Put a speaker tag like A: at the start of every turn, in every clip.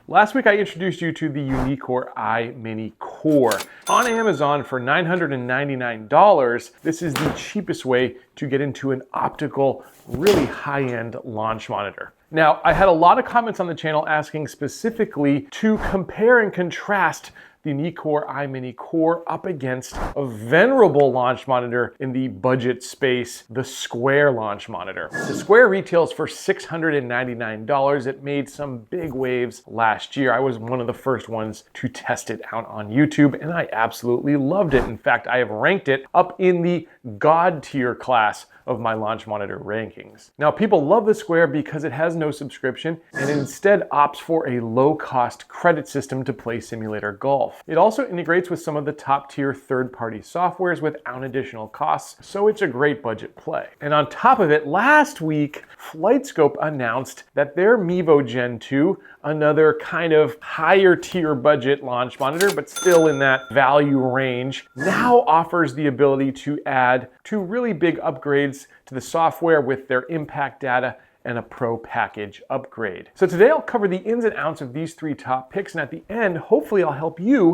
A: Last week I introduced you to the Uneekor iMini Core. On Amazon for $999, this is the cheapest way to get into an optical, really high-end launch monitor. Now, I had a lot of comments on the channel asking specifically to compare and contrast the Uneekor iMini Core up against a venerable launch monitor in the budget space, the Square launch monitor. The Square retails for $699. It made some big waves last year. I was one of the first ones to test it out on YouTube, and I absolutely loved it. In fact, I have ranked it up in the God tier class of my launch monitor rankings. Now, people love the Square because it has no subscription and instead opts for a low-cost credit system to play simulator golf. It also integrates with some of the top-tier third-party softwares without additional costs, so it's a great budget play. And on top of it, last week, FlightScope announced that their Mevo Gen2, another kind of higher tier budget launch monitor, but still in that value range, now offers the ability to add two really big upgrades to the software with their impact data and a pro package upgrade. So today I'll cover the ins and outs of these three top picks, and at the end, hopefully I'll help you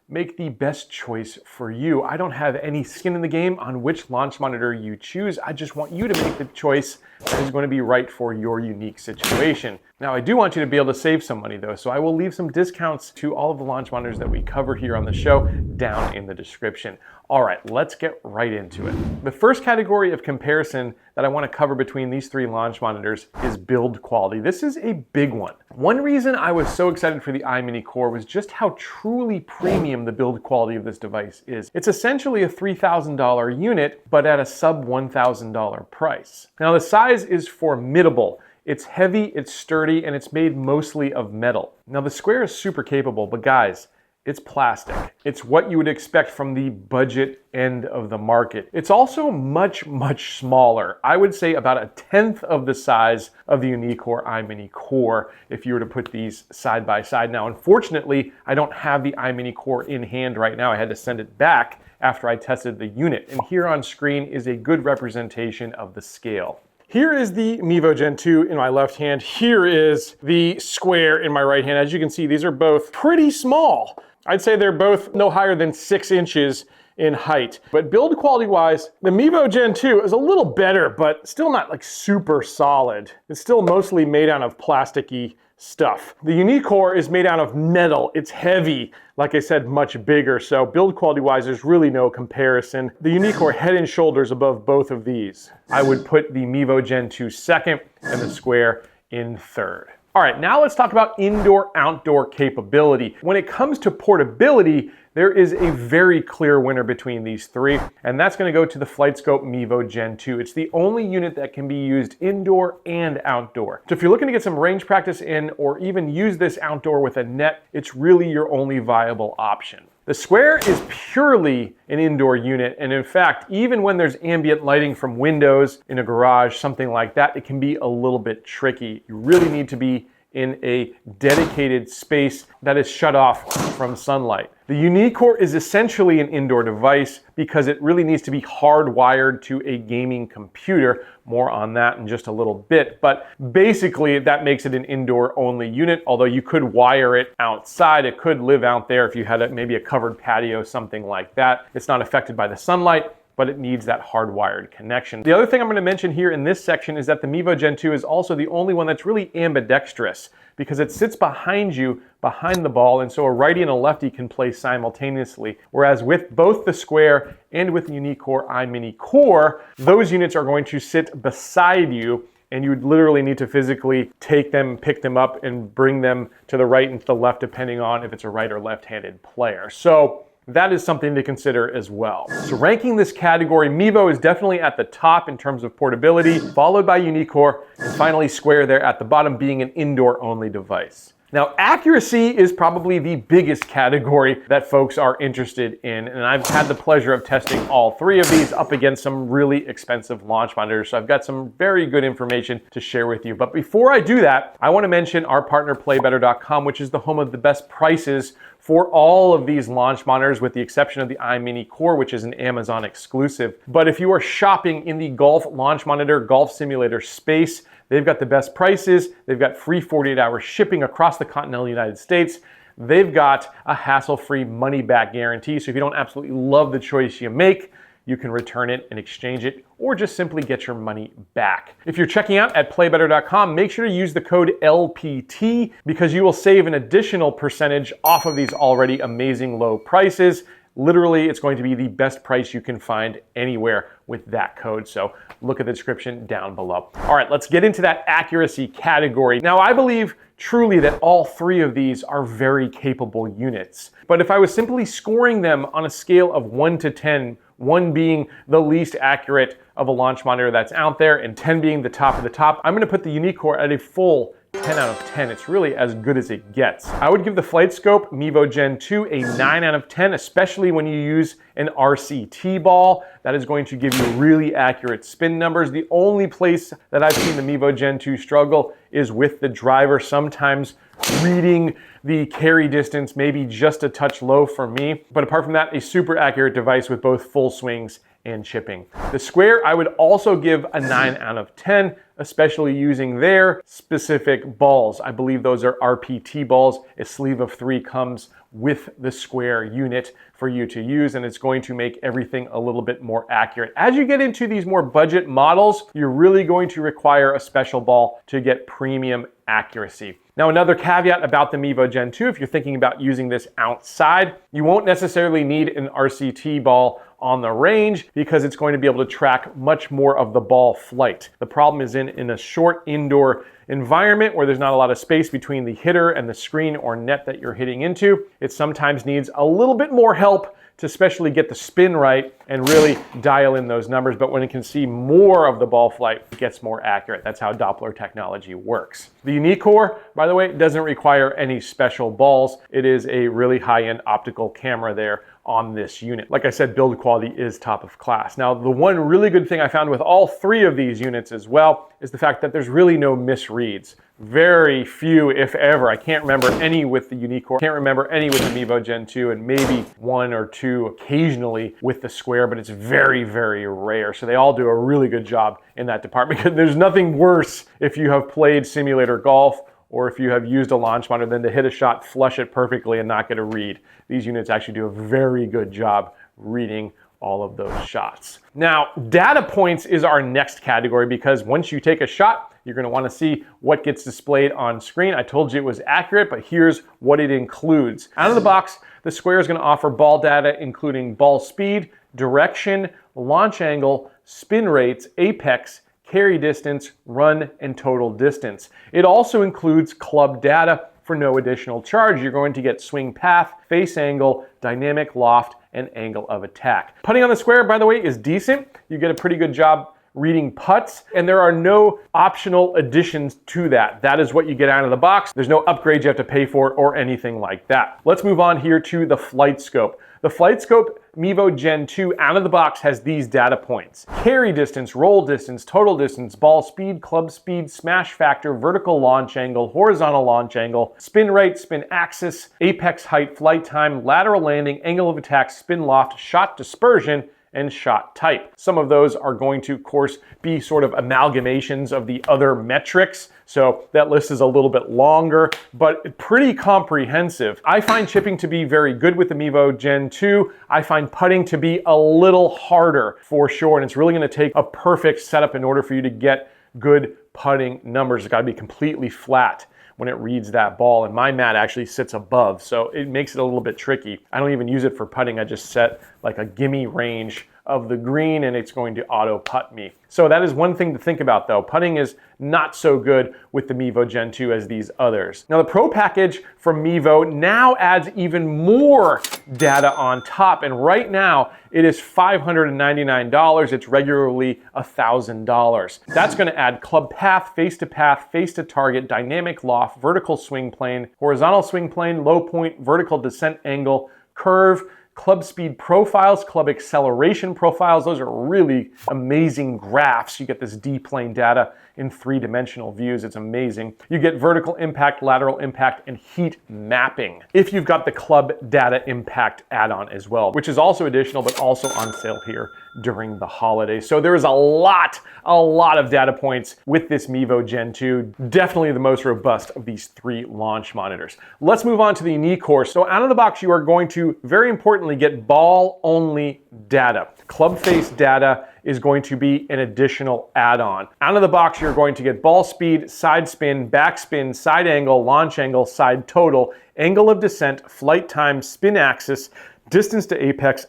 A: make the best choice for you. I don't have any skin in the game on which launch monitor you choose. I just want you to make the choice that is going to be right for your unique situation. Now, I do want you to be able to save some money though, so I will leave some discounts to all of the launch monitors that we cover here on the show down in the description. All right, let's get right into it. The first category of comparison that I want to cover between these three launch monitors is build quality. This is a big one. One reason I was so excited for the iMini Core was just how truly premium the build quality of this device is. It's essentially a $3,000 unit, but at a sub $1,000 price. Now, the size is formidable. It's heavy, it's sturdy, and it's made mostly of metal. Now, the Square is super capable, but guys, it's plastic. It's what you would expect from the budget end of the market. It's also much, much smaller. I would say about a tenth of the size of the Uneekor iMini Core if you were to put these side by side. Now, unfortunately, I don't have the iMini Core in hand right now. I had to send it back after I tested the unit. And here on screen is a good representation of the scale. Here is the Mevo Gen2 in my left hand. Here is the Square in my right hand. As you can see, these are both pretty small. I'd say they're both no higher than 6 inches in height. But build quality wise, the Mevo Gen2 is a little better, but still not like super solid. It's still mostly made out of plasticky stuff. The Uneekor is made out of metal. It's heavy, like I said, much bigger. So build quality wise, there's really no comparison. The Uneekor head and shoulders above both of these. I would put the Mevo Gen2 second and the Square in third. All right, now let's talk about indoor-outdoor capability. When it comes to portability, there is a very clear winner between these three, and that's going to go to the FlightScope Mevo Gen2. It's the only unit that can be used indoor and outdoor. So if you're looking to get some range practice in or even use this outdoor with a net, it's really your only viable option. The Square is purely an indoor unit, and in fact, even when there's ambient lighting from windows in a garage, something like that, it can be a little bit tricky. You really need to be in a dedicated space that is shut off from sunlight. The Uneekor is essentially an indoor device because it really needs to be hardwired to a gaming computer. More on that in just a little bit, but basically that makes it an indoor only unit, although you could wire it outside. It could live out there if you had maybe a covered patio, something like that. It's not affected by the sunlight, but it needs that hardwired connection. The other thing I'm going to mention here in this section is that the Mevo Gen2 is also the only one that's really ambidextrous because it sits behind you, behind the ball, and so a righty and a lefty can play simultaneously. Whereas with both the Square and with the Uneekor iMini Core, those units are going to sit beside you, and you would literally need to physically take them, pick them up, and bring them to the right and to the left, depending on if it's a right or left-handed player. So that is something to consider as well. So ranking this category, Mevo is definitely at the top in terms of portability, followed by Uneekor, and finally Square there at the bottom being an indoor-only device. Now, accuracy is probably the biggest category that folks are interested in, and I've had the pleasure of testing all three of these up against some really expensive launch monitors, so I've got some very good information to share with you. But before I do that, I want to mention our partner PlayBetter.com, which is the home of the best prices for all of these launch monitors, with the exception of the iMini Core, which is an Amazon exclusive. But if you are shopping in the golf launch monitor, golf simulator space, They've got the best prices. They've got free 48-hour shipping across the continental United States. They've got a hassle-free money-back guarantee. So if you don't absolutely love the choice you make, you can return it and exchange it, or just simply get your money back. If you're checking out at playbetter.com, make sure to use the code LPT because you will save an additional percentage off of these already amazing low prices. Literally, it's going to be the best price you can find anywhere with that code. So look at the description down below. All right, let's get into that accuracy category. Now, I believe truly that all three of these are very capable units. But if I was simply scoring them on a scale of 1 to 10, 1 being the least accurate of a launch monitor that's out there and 10 being the top of the top, I'm gonna put the Uneekor at a full 10 out of 10. It's really as good as it gets. I would give the FlightScope Mevo Gen 2 a 9 out of 10, especially when you use an RCT ball. That is going to give you really accurate spin numbers. The only place that I've seen the Mevo Gen 2 struggle is with the driver, sometimes reading the carry distance maybe just a touch low for me. But apart from that, a super accurate device with both full swings and chipping. The Square, I would also give a 9 out of 10, especially using their specific balls. I believe those are RPT balls. A sleeve of 3 comes with the Square unit for you to use, and it's going to make everything a little bit more accurate. As you get into these more budget models, you're really going to require a special ball to get premium accuracy. Now, another caveat about the Mevo Gen 2, if you're thinking about using this outside, you won't necessarily need an RCT ball on the range because it's going to be able to track much more of the ball flight. The problem is in a short indoor environment where there's not a lot of space between the hitter and the screen or net that you're hitting into. It sometimes needs a little bit more help to especially get the spin right and really dial in those numbers. But when it can see more of the ball flight, it gets more accurate. That's how Doppler technology works. The Uneekor, by the way, doesn't require any special balls. It is a really high-end optical camera there on this unit. Like I said, build quality is top of class. Now, the one really good thing I found with all three of these units as well is the fact that there's really no misreads. Very few, if ever. I can't remember any with the Uneekor, can't remember any with the Mevo Gen 2, and maybe 1 or 2 occasionally with the Square, but it's very, very rare. So they all do a really good job in that department because there's nothing worse if you have played simulator golf or if you have used a launch monitor than to hit a shot, flush it perfectly, and not get a read. These units actually do a very good job reading all of those shots. Now, data points is our next category because once you take a shot, you're going to want to see what gets displayed on screen. I told you it was accurate, but here's what it includes. Out of the box, the Square is going to offer ball data including ball speed, direction, launch angle, spin rates, apex, carry distance, run, and total distance. It also includes club data for no additional charge. You're going to get swing path, face angle, dynamic loft, and angle of attack. Putting on the Square, by the way, is decent. You get a pretty good job reading putts, and there are no optional additions to that. That is what you get out of the box. There's no upgrades you have to pay for or anything like that. Let's move on here to the FlightScope. The FlightScope Mevo Gen 2 out of the box has these data points: carry distance, roll distance, total distance, ball speed, club speed, smash factor, vertical launch angle, horizontal launch angle, spin rate, spin axis, apex height, flight time, lateral landing, angle of attack, spin loft, shot dispersion, and shot type. Some of those are going to, of course, be sort of amalgamations of the other metrics. So that list is a little bit longer, but pretty comprehensive. I find chipping to be very good with the Mevo Gen 2. I find putting to be a little harder for sure, and it's really going to take a perfect setup in order for you to get good putting numbers. It's got to be completely flat when it reads that ball, and my mat actually sits above, so it makes it a little bit tricky. I don't even use it for putting. I just set like a gimme range of the green and it's going to auto putt me. So that is one thing to think about though. Putting is not so good with the Mevo Gen 2 as these others. Now the Pro package from Mevo now adds even more data on top, and right now it is $599. It's regularly $1,000. That's going to add club path, face to target, dynamic loft, vertical swing plane, horizontal swing plane, low point, vertical descent angle, curve, club speed profiles, club acceleration profiles. Those are really amazing graphs. You get this D-plane data in three-dimensional views. It's amazing. You get vertical impact, lateral impact, and heat mapping if you've got the club data impact add-on as well, which is also additional, but also on sale here during the holidays. So there is a lot of data points with this Mevo Gen 2. Definitely the most robust of these three launch monitors. Let's move on to the Uneekor. So out of the box, you are going to, very importantly, get ball-only data. Club face data is going to be an additional add-on. Out of the box, you're going to get ball speed, side spin, backspin, side angle, launch angle, side total, angle of descent, flight time, spin axis, distance to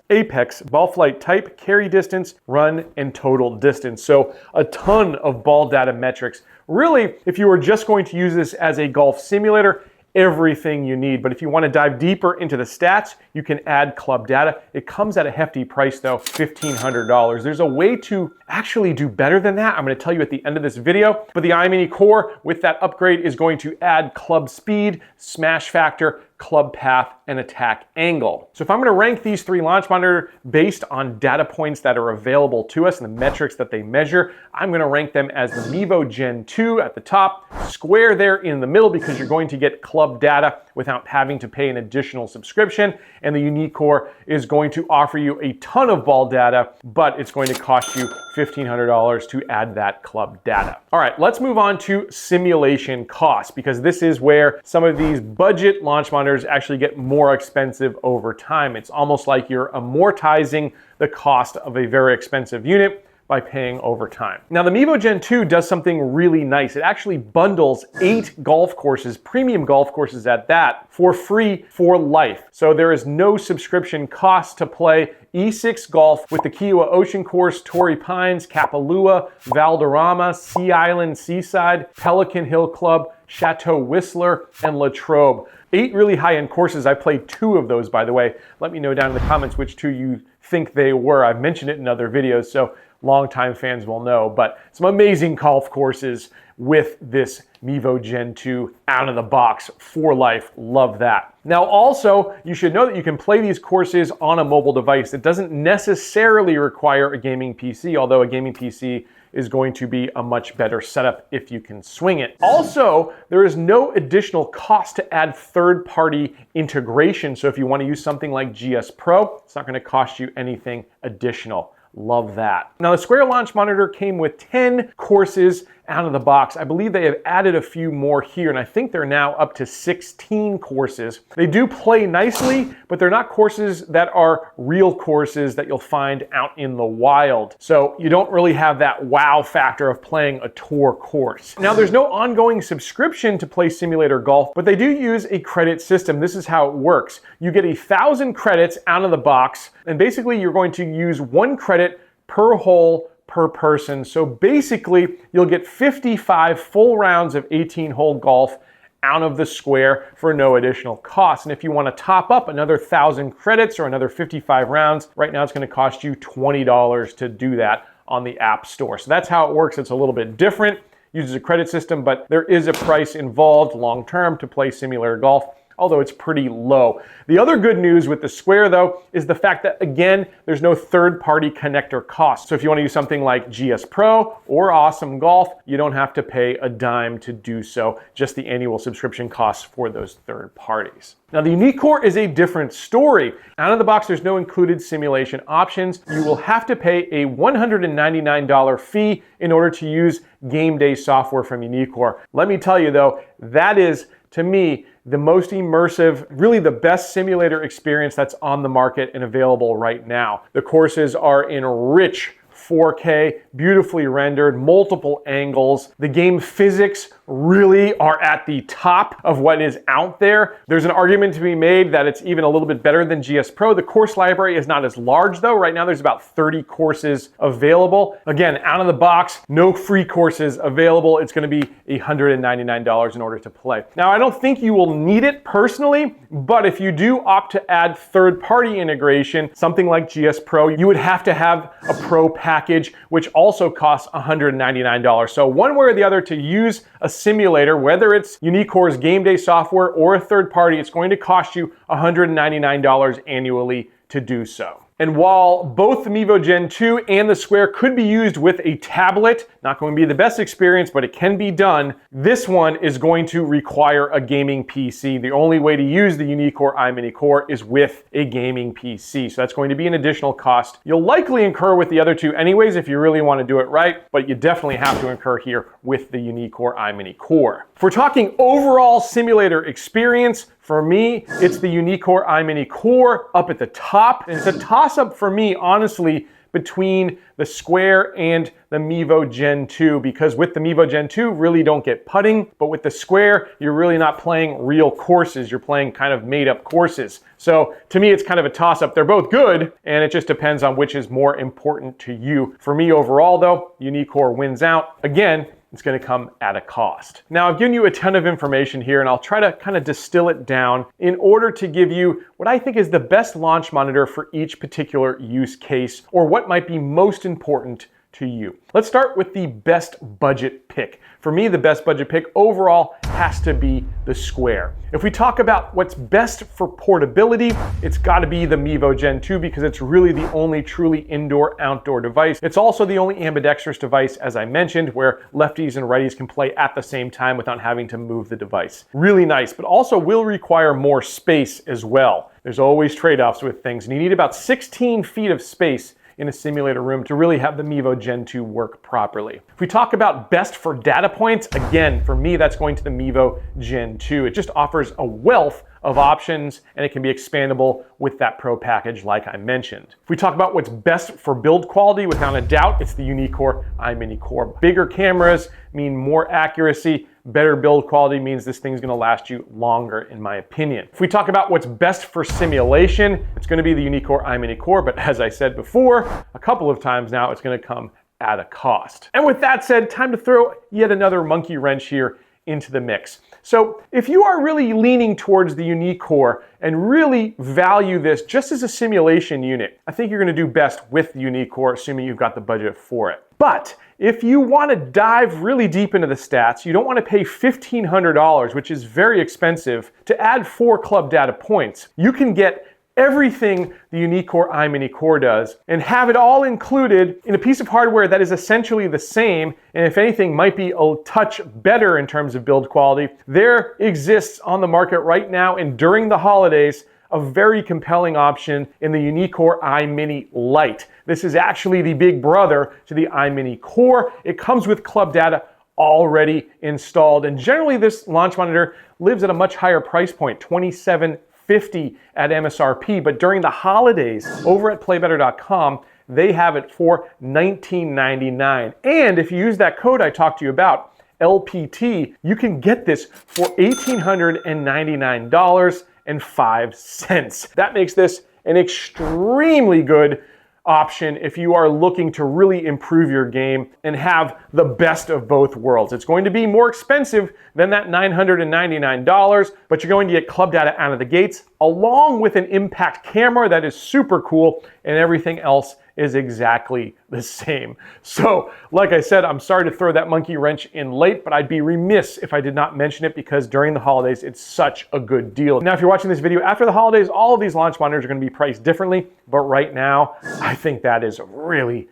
A: apex, ball flight type, carry distance, run, and total distance. So a ton of ball data metrics. Really, if you were just going to use this as a golf simulator, everything you need. But if you want to dive deeper into the stats, you can add club data. It comes at a hefty price though, $1,500. There's a way to actually do better than that. I'm going to tell you at the end of this video. But the Uneekor with that upgrade is going to add club speed, smash factor, club path, and attack angle. So if I'm going to rank these three launch monitors based on data points that are available to us and the metrics that they measure, I'm going to rank them as the Mevo Gen 2 at the top, square there in the middle because you're going to get club data without having to pay an additional subscription, and the Uneekor is going to offer you a ton of ball data, but it's going to cost you $1,500 to add that club data. All right, let's move on to simulation costs, because this is where some of these budget launch monitors actually get more expensive over time. It's almost like you're amortizing the cost of a very expensive unit by paying over time. Now the Mevo Gen 2 does something really nice. It actually bundles 8 golf courses, premium golf courses at that, for free for life. So there is no subscription cost to play E6 golf with the Kiowa Ocean Course, Torrey Pines, Kapalua, Valderrama, Sea Island, Seaside, Pelican Hill Club, Chateau Whistler, and Latrobe. 8 really high-end courses. I played 2 of those, by the way. Let me know down in the comments which 2 you think they were. I've mentioned it in other videos, so longtime fans will know. But some amazing golf courses with this Mevo Gen 2 out of the box for life. Love that. Now also, you should know that you can play these courses on a mobile device. It doesn't necessarily require a gaming PC, although a gaming PC is going to be a much better setup if you can swing it. Also, there is no additional cost to add third-party integration. So if you want to use something like GS Pro, it's not going to cost you anything additional. Love that. Now the Square launch monitor came with 10 courses out of the box. I believe they have added a few more here, and I think they're now up to 16 courses. They do play nicely, but they're not courses that are real courses that you'll find out in the wild. So you don't really have that wow factor of playing a tour course. Now there's no ongoing subscription to play simulator golf, but they do use a credit system. This is how it works. You get 1,000 credits out of the box, and basically you're going to use 1 credit per hole per person. So basically, you'll get 55 full rounds of 18-hole golf out of the Square for no additional cost. And if you want to top up another 1,000 credits or another 55 rounds, right now it's going to cost you $20 to do that on the App Store. So that's how it works. It's a little bit different. Uses a credit system, but there is a price involved long-term to play simulator golf, although it's pretty low. The other good news with the Square though is the fact that, again, there's no third-party connector cost. So if you want to use something like GS Pro or Awesome Golf, you don't have to pay a dime to do so, just the annual subscription costs for those third parties. Now the Uneekor is a different story. Out of the box, there's no included simulation options. You will have to pay a $199 fee in order to use game day software from Uneekor. Let me tell you though, that is, to me, the most immersive, really the best simulator experience that's on the market and available right now. The courses are in rich 4K, beautifully rendered, multiple angles. The game physics really are at the top of what is out there. There's an argument to be made that it's even a little bit better than GS Pro. The course library is not as large though. Right now there's about 30 courses available. Again, out of the box, no free courses available. It's going to be $199 in order to play. Now I don't think you will need it personally, but if you do opt to add third-party integration, something like GS Pro, you would have to have a Pro package, which also costs $199. So one way or the other to use a simulator, whether it's Uneekor's game day software or a third party, it's going to cost you $199 annually to do so. And while both the Mevo Gen 2 and the Square could be used with a tablet, not going to be the best experience, but it can be done, this one is going to require a gaming PC. The only way to use the Uneekor iMini Core is with a gaming PC. So that's going to be an additional cost. You'll likely incur with the other two anyways if you really want to do it right, but you definitely have to incur here with the Uneekor iMini Core. If we're talking overall simulator experience, for me, it's the Uneekor iMini Core up at the top. And it's a toss-up for me, honestly, between the Square and the Mevo Gen 2, because with the Mevo Gen 2, really don't get putting, but with the Square, you're really not playing real courses. You're playing kind of made-up courses. So to me, it's kind of a toss-up. They're both good, and it just depends on which is more important to you. For me overall, though, Uneekor wins out. Again, it's going to come at a cost. Now, I've given you a ton of information here, and I'll try to kind of distill it down in order to give you what I think is the best launch monitor for each particular use case, or what might be most important to you. Let's start with the best budget pick. For me, the best budget pick overall has to be the Square. If we talk about what's best for portability, it's got to be the Mevo Gen 2 because it's really the only truly indoor-outdoor device. It's also the only ambidextrous device, as I mentioned, where lefties and righties can play at the same time without having to move the device. Really nice, but also will require more space as well. There's always trade-offs with things, and you need about 16 feet of space in a simulator room to really have the Mevo Gen 2 work properly. If we talk about best for data points, again, for me, that's going to the Mevo Gen 2. It just offers a wealth of options, and it can be expandable with that Pro package like I mentioned. If we talk about what's best for build quality, without a doubt, it's the Uneekor iMini Core. Bigger cameras mean more accuracy. Better build quality means this thing's gonna last you longer, in my opinion. If we talk about what's best for simulation, it's gonna be the Uneekor iMini Core, but as I said before, a couple of times now, it's gonna come at a cost. And with that said, time to throw yet another monkey wrench here into the mix. So if you are really leaning towards the Uneekor and really value this just as a simulation unit, I think you're gonna do best with the Uneekor, assuming you've got the budget for it. But if you want to dive really deep into the stats, you don't want to pay $1,500, which is very expensive, to add 4 club data points. You can get everything the Uneekor iMini Core does and have it all included in a piece of hardware that is essentially the same, and if anything might be a touch better in terms of build quality. There exists on the market right now and during the holidays a very compelling option in the Uneekor iMini Lite. This is actually the big brother to the iMini Core. It comes with club data already installed, and generally this launch monitor lives at a much higher price point, $27.50 at MSRP, but during the holidays over at playbetter.com, they have it for $19.99. And if you use that code I talked to you about, LPT, you can get this for $1,899.05. That makes this an extremely good option if you are looking to really improve your game and have the best of both worlds. It's going to be more expensive than that $999, but you're going to get club data out of the gates along with an impact camera that is super cool, and everything else is exactly the same. So, like I said, I'm sorry to throw that monkey wrench in late, but I'd be remiss if I did not mention it because during the holidays, it's such a good deal. Now, if you're watching this video after the holidays, all of these launch monitors are gonna be priced differently, but right now, I think that is a really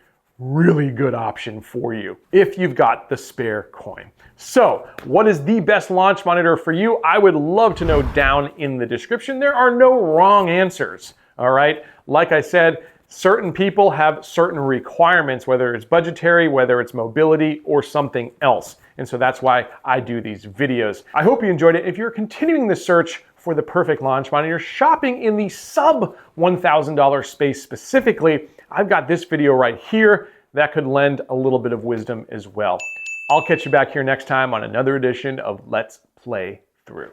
A: good option for you if you've got the spare coin. So, what is the best launch monitor for you? I would love to know down in the description. There are no wrong answers, all right? Like I said, certain people have certain requirements, whether it's budgetary, whether it's mobility, or something else. And so that's why I do these videos. I hope you enjoyed it. If you're continuing the search for the perfect launch monitor, shopping in the sub $1,000 space specifically, I've got this video right here that could lend a little bit of wisdom as well. I'll catch you back here next time on another edition of Let's Play Through.